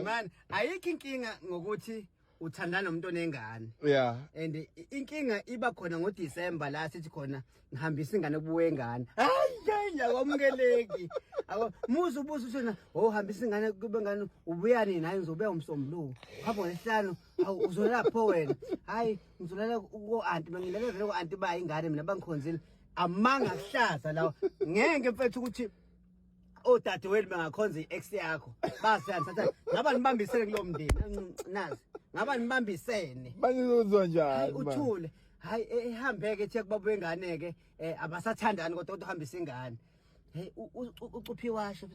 Man, ayikho inkinga ngokuthi uthandana nomuntu onengane. Yeah. And inkinga iba khona ngoDecember la sithi khona ngihambisa ingane kubuye ingane. Hayi akwamkeleki. Musu ushona uhambisa ingane kube ngane ubuyani naye ngizobuya umsombuluko. Khapho ngesihlanu uzolapho wena. Hayi ngizolala ku auntie mangilalela vele ku auntie ba ingane mina bangikhonzile. Amanga kuhlaza lawo. Ngeke mfethu ukuthi odade wenu bengakhonza i-ex yakho basiyanthatha ngaba nibambisene kulo mndeni nazi ngaba nibambisene banizozwa njani uthule hayi ehambeke ethi kubaba wengane ke abasathandani kodwa uhambisa ingane hey ucuphi washo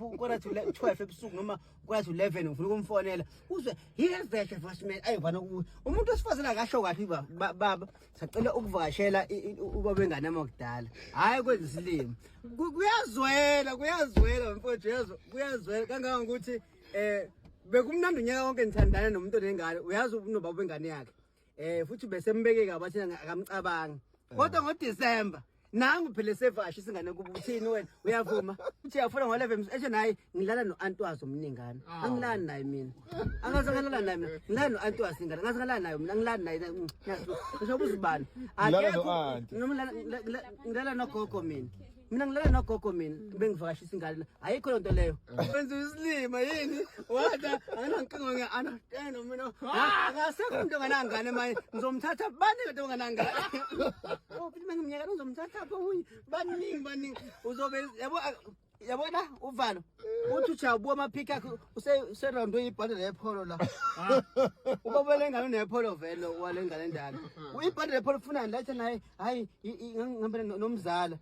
ukora to 12 ebusuku noma ukora to 11 ufuna ukumfonela uzwe yeveshe voicemail ayivana umuntu osifazana akasho kahle baba sacela ukuvakashela ubaba wengane amakudala hayi kwenza isilimo kuyazwela mfowethu kuyazwela kangangokuthi bekumnandi unyaka wonke nithandana nomuntu onengane uyazi ubaba wengane yakhe futhi bese mbekeka bathi akamcabanga kodwa ngoDecember nangu phela sevashi singane kuba uthini wena uyavuma uthi uyafuna ngo11 eshe naye ngilala noAntwazi omningana angilani naye mina angazangalala naye mina ngilala noAntwazi ingane angazangalala naye mina ngilani naye ngisho ubuzibani akekho noma ngilala nogogo mina ngilala nogogo mina bengivakashisa ingane ayikho lonto leyo wenza isilima yini wada angankinga ngeunderstand mina akasekho umuntu onganangane manje ngizomthatha bani kodwa onganangane futhi mangimnyaka uzomthatha phunye baningi uzobe yabona uvalo uthi ujabuwa amaphiki akhe useround uyibhandle lepholo la ubabele ngane nepholo vele walengane endala uyibhandle lepholo ufuna lathi naye hayi ngihambe nomzala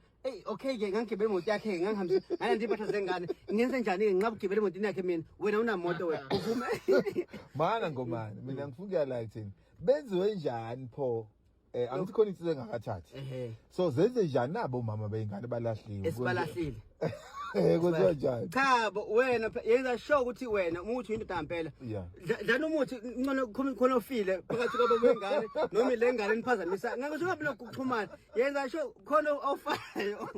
okay ke ngangigibele imoto yakhe ngangihambisa ngane ndiphatha zengane ngenze njani ke ngingabugibele emotini yakhe mina wena unamoto wena uvume mana ngomani mina ngifuna la kuthini benziwe njani pho angithi khona insizwe engakathathi so zenze njani nabo mama beingane balahliwe esibalahlile kwenziwa njani cha wena yenza sure ukuthi wena umuthi into ngempela dlana umuthi ngcono khona ofile phakathi kwabo wengane noma ilengane niphazamisa ngeke ungabe lokuxhumana yenza sure khona ofayo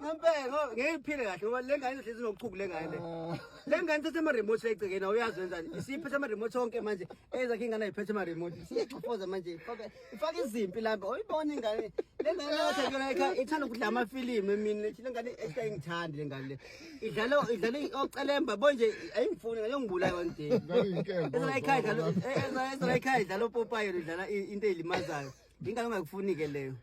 ngempela ngeke iphile kahle ngoba lengane ihlezi nokuchuku lengane lengane thatha ama remote lecekena uyazi wenzani isiphethe ama remote onke manje ezakhe ingane ayiphethe ama remote siyaxhofoza manje ifaka izimpi lapha uyibona ingane lengane yathi yona ekhaya ithanda ukudla amafilimu mina lengane esayingithandi lengane idlala ocelemba bonje ayingifuni ngiyongibulala wandini ezayikhaya idlala uPopayo idlala into ezilimazayo ingane ongakufuni ke leyo